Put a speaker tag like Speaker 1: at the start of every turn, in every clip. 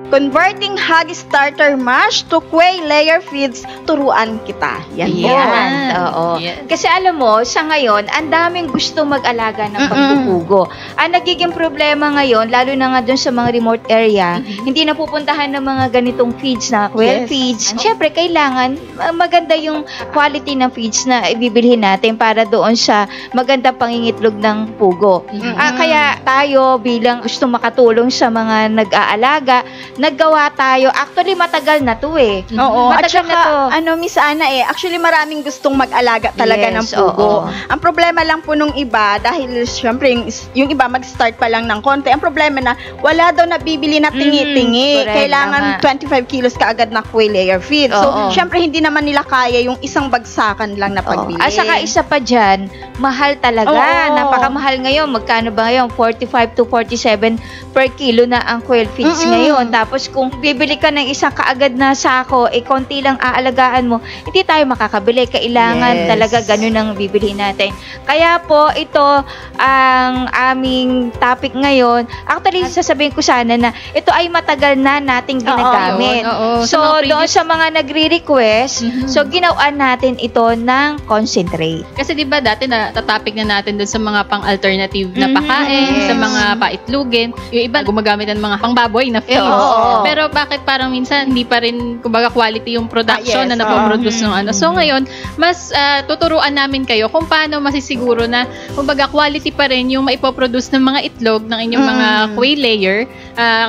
Speaker 1: Converting Hog Starter Mash to Quail Layer Feeds, turuan kita. Yan po.
Speaker 2: Oo. Yes. Kasi alam mo, sa ngayon, ang daming gusto mag-alaga ng pagpupugo. Ang nagiging problema ngayon, lalo na nga dun sa mga remote area, hindi napupuntahan ng mga ganitong feeds na quail feeds. Siyempre, kailangan maganda yung quality ng feeds na ibibilhin natin para doon sa magandang pangingitlog ng pugo. Kaya tayo bilang gusto makatulong sa mga nag-aalaga, naggawa tayo. Actually, matagal na to eh.
Speaker 1: Oo.
Speaker 2: Matagal na to.
Speaker 1: Miss Ana actually maraming gustong mag-alaga talaga ng pugo. Ang problema lang po nung iba, dahil syempre yung iba mag-start pa lang ng konti, ang problema na wala daw nabibili na tingi-tingi. Kailangan 25 kilos kaagad na quail layer feed. So, syempre hindi naman nila kaya yung isang bagsakan lang na pagbili.
Speaker 2: At saka isa pa dyan, mahal talaga. Napakamahal ngayon. Magkano ba ngayon? 45 to 47 per kilo na ang quail feeds ngayon. Tapos kung bibili ka ng isang kaagad na sako, konti lang aalagaan mo, hindi tayo makakabili. Kailangan talaga ganun ang bibili natin. Kaya po, ito ang aming topic ngayon. Actually, sasabihin ko sana na ito ay matagal na nating ginagamit. So, doon sa mga nagre-request, so ginawa natin ito ng concentrate.
Speaker 3: Kasi diba dati natatopic na natin doon sa mga pang-alternative na pakain, sa mga paitlugin. Yung iba gumagamit ng mga pangbaboy na feed. Pero bakit parang minsan hindi pa rin kumbaga quality yung production na napoproduce ng ano. So ngayon, mas tuturuan namin kayo kung paano masisiguro na kumbaga quality pa rin yung maipoproduce ng mga itlog ng inyong mga quail layer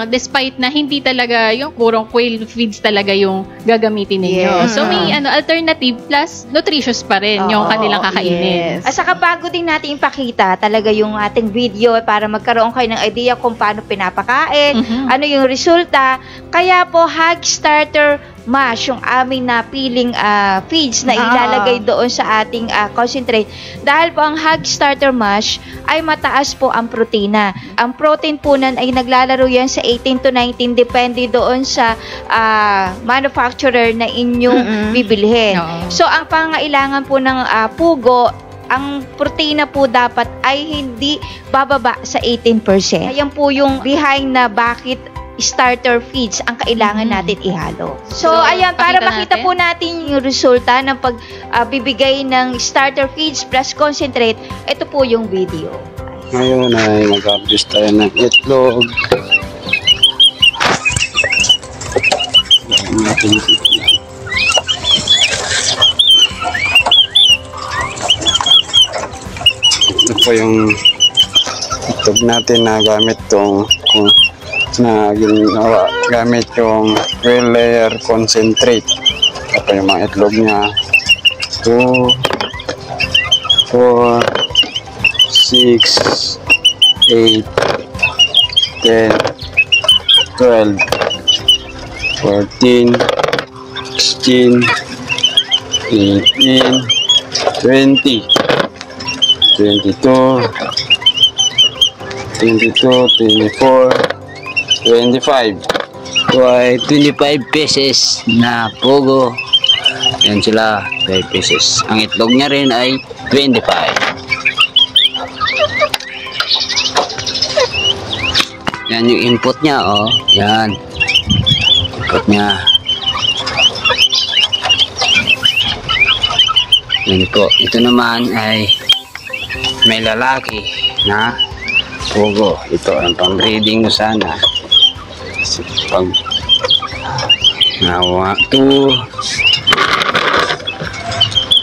Speaker 3: despite na hindi talaga yung purong quail feeds talaga yung gagamitin ninyo. So may alternative plus nutritious pa rin yung kanilang kakainin.
Speaker 2: At saka bago din natin ipakita talaga yung ating video para magkaroon kayo ng idea kung paano pinapakain, ano yung resulta. Kaya po, Hog Starter Mash, yung aming napiling feeds na ilalagay doon sa ating concentrate. Dahil po ang Hog Starter Mash ay mataas po ang protina. Ang protein po nan ay naglalaro yan sa 18 to 19 depende doon sa manufacturer na inyong bibilhin. So, ang pangailangan po ng pugo, ang protina po dapat ay hindi bababa sa 18%. Ayan po yung behind na bakit starter feeds ang kailangan natin ihalo. So ayan, para makita po natin yung resulta ng pagbibigay ng starter feeds plus concentrate, ito po yung video.
Speaker 4: Ngayon ay mag-harvest tayo ng itlog. Ito po yung itlog natin na gamit tong na ginawa gamit yung quail layer concentrate. Ito yung mga itlog niya. 2, 4, 6, 8, 10, 12, 14, 16, 18, 20, 22, 24, 25.
Speaker 5: Ito ay 25 pieces na pugo. Yan sila, 5 pieces. Ang itlog niya rin ay 25. Yan yung input niya, oh. Yan. Input niya. Yan po. Ito naman ay may lalaki na pugo. Ito ang pang-breeding mo sana. Pag nawa 2,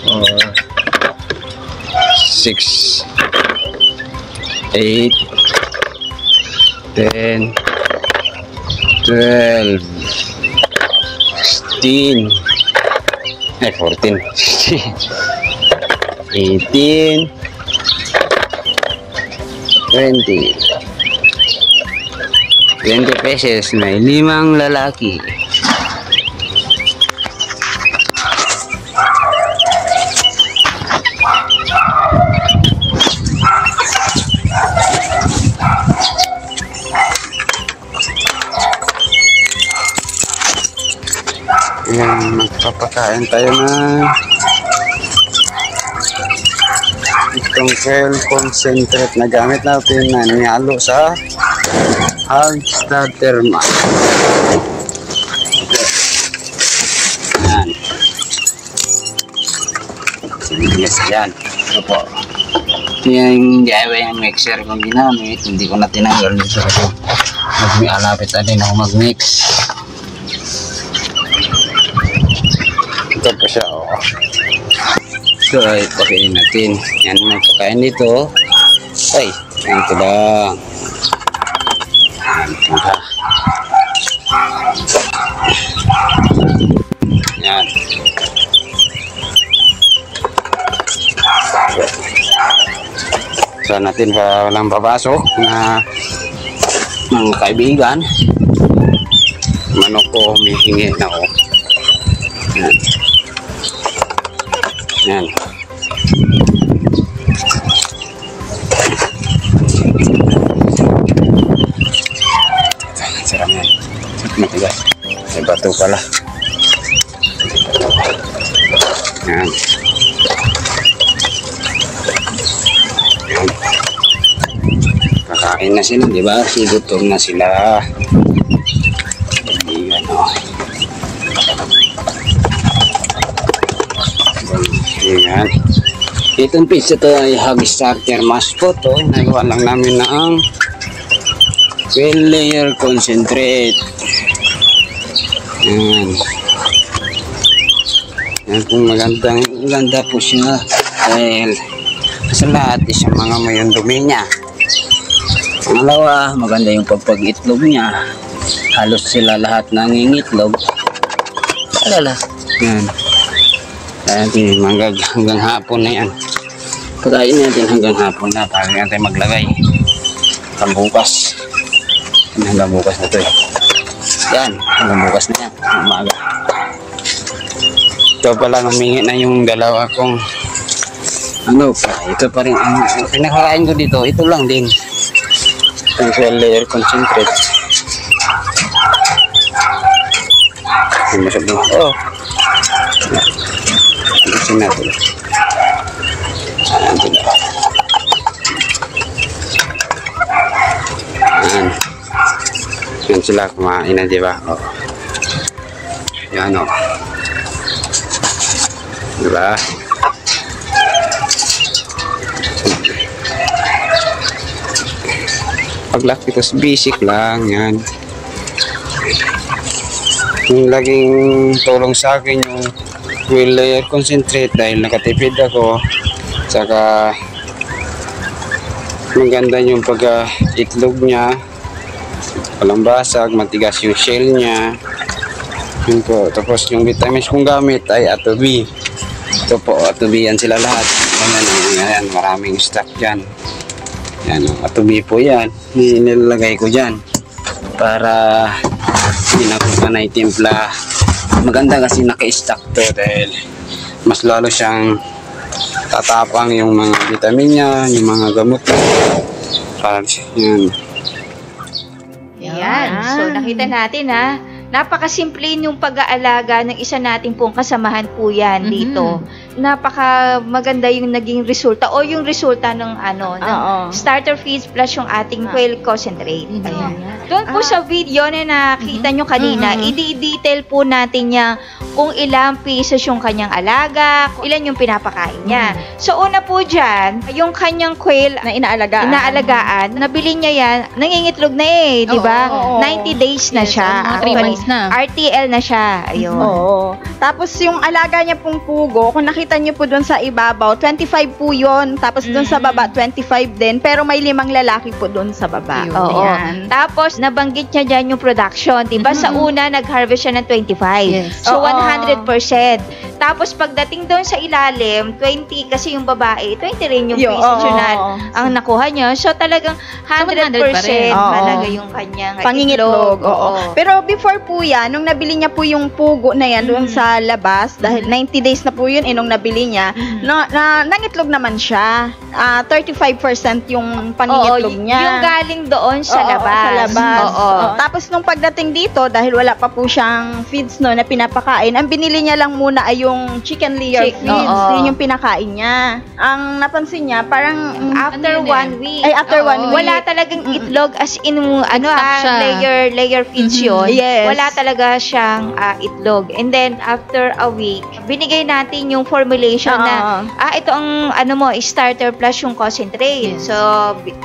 Speaker 5: 4, 6, 8, 10, 12, 16, 14, 18, 20 pesos, may 5 lalaki.
Speaker 4: Ayan, magpapakain tayo na itong quail concentrate na gamit natin na nihalo sa
Speaker 5: Hog starter mask. Yan. Yes, yan. Ito po. Ito yung DIY yung mixer kong ginamit. Hindi ko na tinanggal dito kasi alapit na din ako mag-mix. Ito po siya, oh. Ito ay pakain natin. Yan may pakain dito. Ay, ito lang. Yan. So natin pa walang papasok na mga kaibigan. Manok ko humihingi na ako. Yan. Yan. Sarap yan. Matigas. May bato pala. Yan. Yan. Kakain na sila, di ba? Gutom na sila. Yan, oh. Yan. Itong pizza to ay hog starter mask po to. Nagawa lang namin na ang well layer concentrate. Yan. Yan po maganda po siya. Dahil sa lahat isang mga mayong dumi niya. Pangalawa, maganda yung pagpag-itlog niya. Halos sila lahat nangingitlog. Alala. Yan. Natin hanggang hapon na yan. Pagkain natin hanggang hapon na para natin maglagay hanggang bukas. Hanggang bukas na ito eh. Yan, hanggang bukas na yan. Umaga. Ito pala humingi na yung dalawa kong ano pa. Ito pa rin ang pinakakain ko dito. Ito lang din. Yung well layer concentrate. Yung masabi. Oh. Isin natin. Ayan sila. Ayan. Yan sila kumain na, diba? Oh. Yan, oh. Diba? Paglaki ko basic lang. Yan. Yung laging tulong sa akin yung well layer concentrate dahil nakatipid ako, saka maganda yung pagka-itlog niya, walang basag, matigas yung shell niya. Yun po. Tapos yung vitamins kong gamit ay Atobi. Ito po, Atobi yan sila lahat. Ayan, maraming stock dyan. Yan, Atobi po yan, nilalagay ko dyan para hindi na ko panay timpla. Maganda kasi naka-stack to dahil mas lalo siyang tatapang yung mga vitamin niya, yung mga gamot niya. Yan.
Speaker 2: Yan. So nakita natin ha, napakasimple yung pag-aalaga ng isa nating pong kasamahan po yan dito. Napaka maganda yung naging resulta o yung resulta ng ng starter feeds plus yung ating quail concentrate. Ayan. Doon po sa video na nakita nyo kanina, i-detail po natin niya kung ilang pieces yung kanyang alaga, ilan yung pinapakain niya. So una po dyan, yung kanyang quail
Speaker 1: na inaalagaan,
Speaker 2: nabili niya yan, nangingitlog na eh, di ba? 90 days na siya.
Speaker 3: 3 months na.
Speaker 2: RTL na siya. Ayun.
Speaker 1: Oo. Tapos yung alaga niya pong pugo, kung nakita niyo po doon sa ibabaw, 25 po yun. Tapos doon sa baba, 25 din. Pero may 5 lalaki po doon sa baba.
Speaker 2: Oo. Tapos, nabanggit niya dyan yung production. Diba? Sa una, nag-harvest siya ng 25.
Speaker 3: Yes.
Speaker 2: So, 100%. Tapos, pagdating doon sa ilalim, 20, kasi yung babae, 20 rin yung pieces ang nakuha niya. So, talagang 100% talaga yung kanyang
Speaker 1: pangingitlog. Oo. Pero before po yan, nung nabili niya po yung pugo na yan doon sa labas, dahil 90 days na po yun, nung nabili niya, nangitlog naman siya. 35% yung pangingitlog niya.
Speaker 2: Yung galing doon sa labas.
Speaker 1: Sa labas. Tapos nung pagdating dito, dahil wala pa po siyang feeds no, na pinapakain, ang binili niya lang muna ay yung chicken layer feeds. Yun yung pinakain niya. Ang napansin niya, parang
Speaker 2: after 1 week.
Speaker 1: Ay, after 1 week.
Speaker 2: Wala talagang itlog as in, layer feeds yun.
Speaker 1: Yes.
Speaker 2: Wala talaga siyang itlog. And then, after a week, binigay natin yung formulation na, ito ang, starter plus yung concentrate.
Speaker 3: Yes.
Speaker 2: So,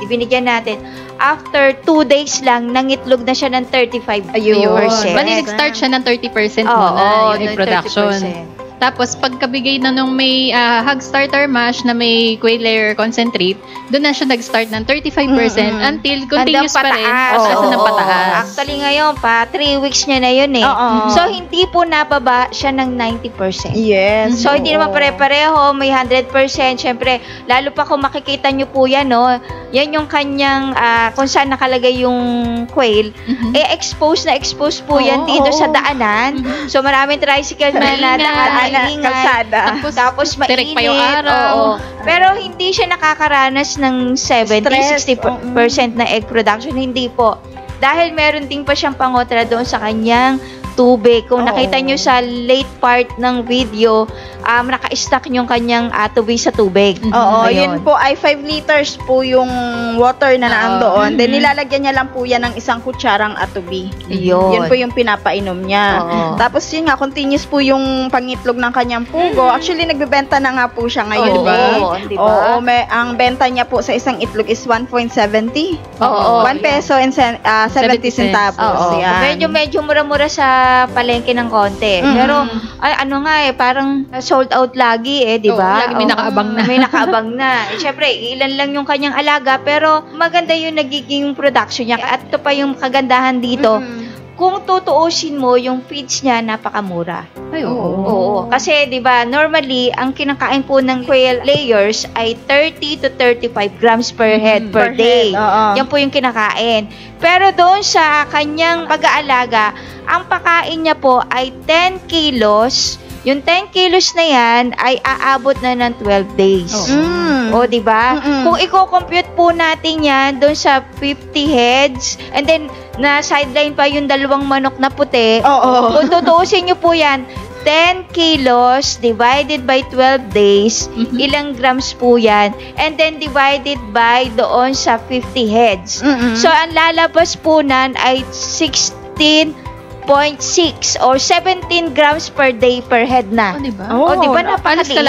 Speaker 2: binigyan natin. After 2 days lang, nangitlog na siya ng 35%.
Speaker 3: Bali, nag-start siya ng 30% muna yung egg production.
Speaker 2: 30%.
Speaker 3: Tapos, pagkabigay na nung may hog starter mash na may quail layer concentrate, doon na siya nag-start ng 35% until continuous pa rin. Ng pataas.
Speaker 2: Actually, ngayon pa, 3 weeks niya na yun eh. So, hindi po nababa siya ng 90%.
Speaker 1: Yes.
Speaker 2: So, hindi naman pare-pareho. May 100%. Siyempre, lalo pa kung makikita nyo po yan, yan yung kanyang, kung saan nakalagay yung quail, expose po yan dito sa daanan. So, maraming tricycle na
Speaker 1: kalsada.
Speaker 2: Tapos mainit.
Speaker 3: Pa yung araw.
Speaker 2: Pero hindi siya nakakaranas ng 70-60% na egg production. Hindi po. Dahil meron din pa siyang pangotra doon sa kanyang tubig. Kung nakita nyo sa late part ng video, naka-stack yung kanyang tubig sa tubig.
Speaker 1: Yun po ay 5 liters po yung water na naandoon. Then nilalagyan niya lang po yan ng 1 kutsarang atubi. Yun po yung pinapainom niya. Tapos yun nga, continuous po yung pangitlog ng kanyang pugo. Actually, nagbebenta na nga po siya ngayon.
Speaker 2: Diba?
Speaker 1: Ang benta niya po sa isang itlog is 1.70. 1 peso and 70 centavos.
Speaker 2: Medyo mura-mura sa palengke ng konti. Pero, parang sold out lagi di ba?
Speaker 3: Lagi may nakaabang na.
Speaker 2: May nakaabang na. Siyempre, ilan lang yung kanyang alaga, pero maganda yung nagiging production niya. At ito pa yung kagandahan dito. Kung tutuusin mo, yung feeds niya, napakamura.
Speaker 3: Ay,
Speaker 2: Kasi, di ba, normally, ang kinakain po ng quail layers ay 30 to 35 grams per head per day. Yan po yung kinakain. Pero doon sa kanyang pag-aalaga, ang pakain niya po ay 10 kilos. Yung 10 kilos na yan ay aabot na ng 12 days. Di ba? Kung i-compute po natin yan doon sa 50 heads, and then na sideline pa yung 2 manok na puti, kung tutuusin nyo po yan, 10 kilos divided by 12 days, ilang grams po yan, and then divided by doon sa 50 heads. So, ang lalabas po nan ay 16.6 or 17 grams per day per head na.
Speaker 3: Diba?
Speaker 2: Diba? Napakaliit.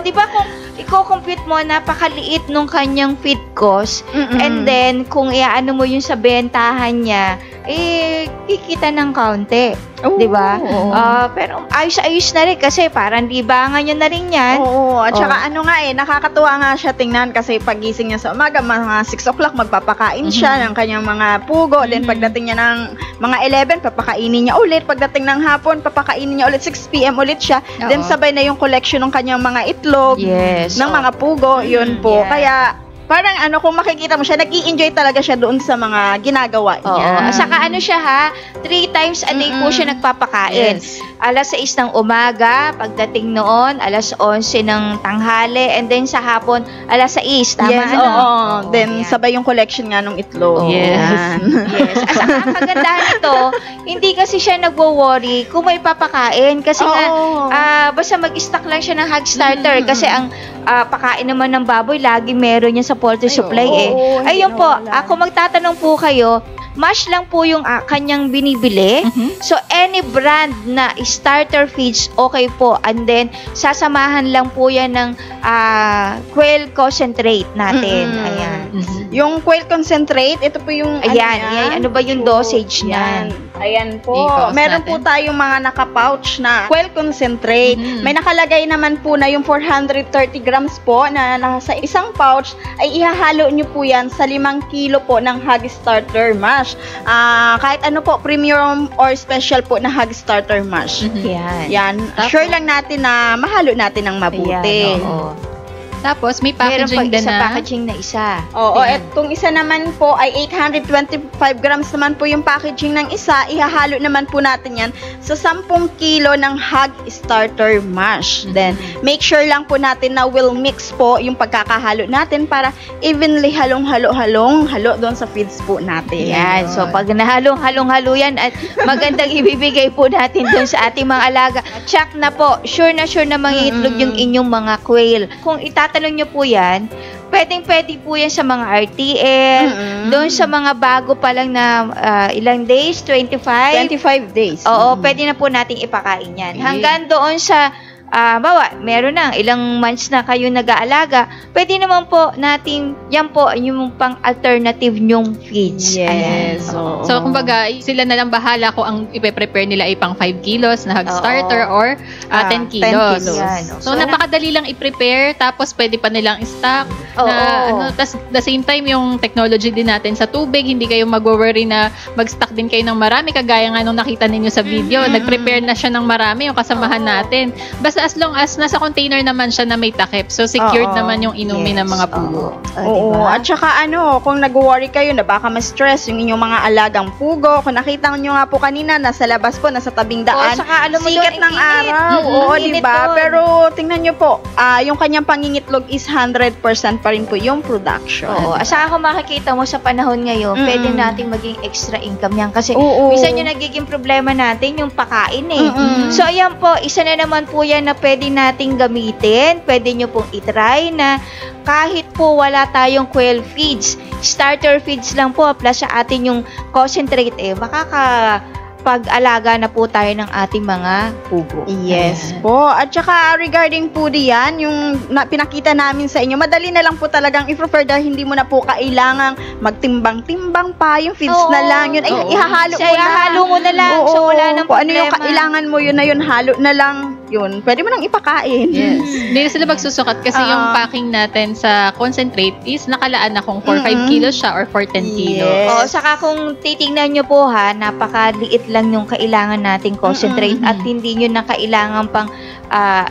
Speaker 2: Diba kung i-compute mo, napakaliit nung kanyang feed cost, and then kung iaano mo yung sa bentahan niya, kikita ng kaunti. Diba? Pero ayos-ayos na rin kasi parang libangan niya na rin yan.
Speaker 1: At saka nakakatuwa nga siya tingnan kasi pagising niya sa umaga, mga 6 o'clock, magpapakain siya ng kanyang mga pugo. Then pagdating niya ng mga 11, papakainin niya ulit. Pagdating ng hapon, papakainin niya ulit. 6 p.m. ulit siya. Then sabay na yung collection ng kanyang mga itlog, ng mga pugo. Yun po. Kaya, parang kung makikita mo siya, nag-i-enjoy talaga siya doon sa mga ginagawa niya.
Speaker 2: Saka siya 3 times a day po siya nagpapakain. Alas 6 ng umaga, pagdating noon, alas 11 ng tanghali, and then sa hapon, alas 6. Tama,
Speaker 1: Then, sabay yung collection nga ng itlog.
Speaker 2: Yes. Saka ang kagandahan nito, hindi kasi siya nagwo-worry kung may papakain. Kasi basta mag-stock lang siya ng hog starter. Kasi ang pakain naman ng baboy, lagi meron niya sa poultry supply Ayun po, ako magtatanong po kayo, mash lang po yung kanyang binibili. So, any brand na starter feeds, okay po. And then, sasamahan lang po yan ng quail concentrate natin. Ayan.
Speaker 1: Yung quail concentrate, ito po yung
Speaker 2: ano ba yung dosage niyan?
Speaker 1: Ayan po. Meron po tayong mga naka-pouch na quail concentrate. May nakalagay naman po na yung 430 grams po na nasa isang pouch ay ihahalo nyo po yan sa 5 kilo po ng hog starter mash. Kahit ano po, premium or special po na hog starter mash. Yan. Sure lang natin na mahalo natin ng mabuti.
Speaker 3: Tapos may
Speaker 2: Meron
Speaker 3: packaging
Speaker 2: pa
Speaker 3: din
Speaker 2: isa
Speaker 3: na.
Speaker 2: packaging na isa.
Speaker 1: Oo,
Speaker 3: Ayan.
Speaker 1: itong isa naman po ay 825 grams naman po yung packaging ng isa. Ihahalo naman po natin yan sa 10 kilo ng Hog Starter Mash. Then, make sure lang po natin na will mix po yung pagkakahalo natin para evenly halo doon sa feeds po natin.
Speaker 2: Yan. So, pag nahalong-halong-halo yan at magandang ibibigay po natin doon sa ating mga alaga. Check na po. Sure na mangingitlog yung inyong mga quail. Kung itatanong nyo po yan, pwede po yan sa mga RTL, doon sa mga bago pa lang na ilang days? 25
Speaker 1: days.
Speaker 2: Oo, pwede na po nating ipakain yan. Hanggang doon sa meron na ilang months na kayo nag-aalaga, pwede naman po natin, yan po yung pang alternative nyong feeds.
Speaker 1: Yes.
Speaker 2: Ayan.
Speaker 3: So, kumbaga, sila na lang bahala kung ang ipe-prepare nila ay pang 5 kilos na Hog Starter or 10 kilos.
Speaker 1: 10 kilos.
Speaker 2: Yan.
Speaker 3: So, napakadali lang i-prepare, tapos pwede pa nilang i-stock. Tas the same time, yung technology din natin sa tubig, hindi kayo mag-worry na mag-stock din kayo ng marami, kagaya nga nung nakita ninyo sa video, nag-prepare na siya ng marami, yung kasamahan natin. Basta as long as nasa container naman siya na may takip, so secured naman yung inumin ng mga pugo.
Speaker 1: Oo, at saka kung nag-worry kayo na baka ma-stress yung inyong mga alagang pugo, kung nakita nyo nga po kanina, nasa labas po, nasa tabing daan,
Speaker 2: saka alam mo
Speaker 1: sikat
Speaker 2: doon,
Speaker 1: ng araw. Oo, diba? Pero tingnan nyo po, yung kanyang pangingitlog is 100% pa rin po yung production.
Speaker 2: Oo, saka kung makikita mo sa panahon ngayon, pwede nating maging extra income yan. Kasi
Speaker 1: Oo.
Speaker 2: minsan yung nagiging problema natin, yung pakain eh. So, ayan po, isa na naman po yan na pwede nating gamitin. Pwede nyo pong itry na kahit po wala tayong quail feeds, starter feeds lang po, plus sa atin yung concentrate pag-alaga na po tayo ng ating mga pugo.
Speaker 1: Yes po. At saka regarding po diyan, yung pinakita namin sa inyo, madali na lang po talagang i-prefer dahil hindi mo na po kailangang magtimbang-timbang pa. Yung feeds na lang, yun ay ihahalo
Speaker 2: mo na lang.
Speaker 1: Oo,
Speaker 2: So, wala nang
Speaker 1: kung ano yung
Speaker 2: problema.
Speaker 1: kailangan mo, yun na yun, halo na lang. Yun, pwede mo nang ipakain.
Speaker 3: Yes. Hindi na sila magsusukat kasi yung packing natin sa concentrate is nakalaan na kung for 5 kilos siya or for 10 kilos.
Speaker 1: Yes.
Speaker 2: Oo, saka kung titingnan nyo po napakaliit lang yung kailangan nating concentrate at hindi nyo na kailangan pang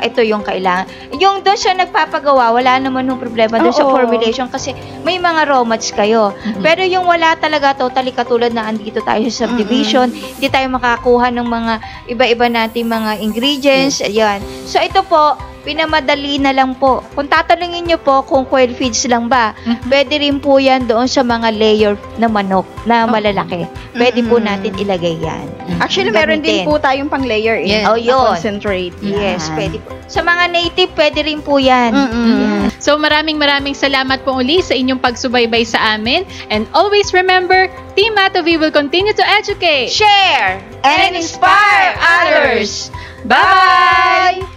Speaker 2: ito yung kailangan. Yung doon siya nagpapagawa, wala naman yung problema doon sa formulation kasi may mga raw mats kayo. Pero yung wala talaga, totally katulad na andito tayo sa subdivision, hindi tayo makakuha ng mga iba-iba nating mga ingredients. Ayan. So ito po, pinamadali na lang po. Kung tatanungin nyo po kung quail feeds lang ba, pwede rin po yan doon sa mga layer na manok na malalaki. Pwede po natin ilagay yan.
Speaker 1: Actually, meron din po tayong pang-layer
Speaker 3: Yes.
Speaker 1: na
Speaker 2: yun.
Speaker 1: concentrate.
Speaker 2: Yes, pwede po. Sa mga native, pwede rin po yan. Yan.
Speaker 3: So maraming salamat po uli sa inyong pagsubaybay sa amin. And always remember, Team Matovi will continue to educate,
Speaker 2: Share
Speaker 1: and inspire others.
Speaker 3: Bye!